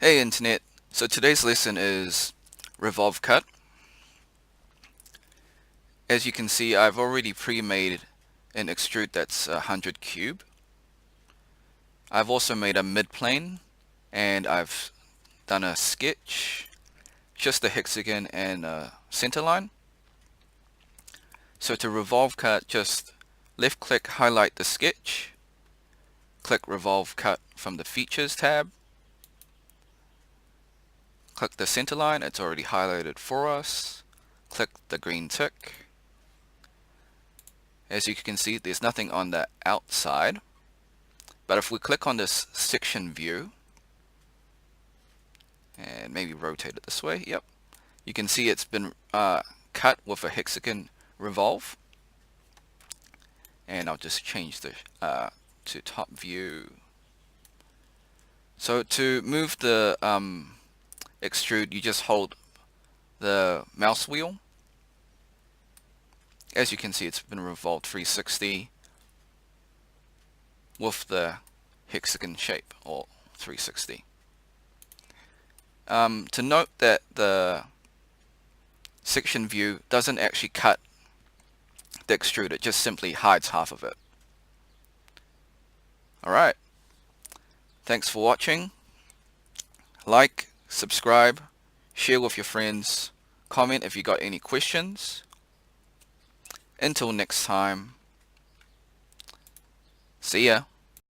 Hey Internet, so today's lesson is revolve cut. As you can see, I've already pre-made an extrude that's 100 cube. I've also made a mid-plane and I've done a sketch, just a hexagon and a center line. So to revolve cut, just left click, highlight the sketch, click revolve cut from the features tab, click the center line, it's already highlighted for us, click the green tick. As you can see, there's nothing on the outside, but if we click on this section view and maybe rotate it this way, yep, you can see it's been cut with a hexagon revolve. And I'll just change the to top view. So to move the extrude, you just hold the mouse wheel. As you can see, it's been revolved 360 with the hexagon shape, or 360. To note that the section view doesn't actually cut the extrude, it just simply hides half of it. Alright, thanks for watching. Like, subscribe, share with your friends, comment if you got any questions. Until next time, see ya.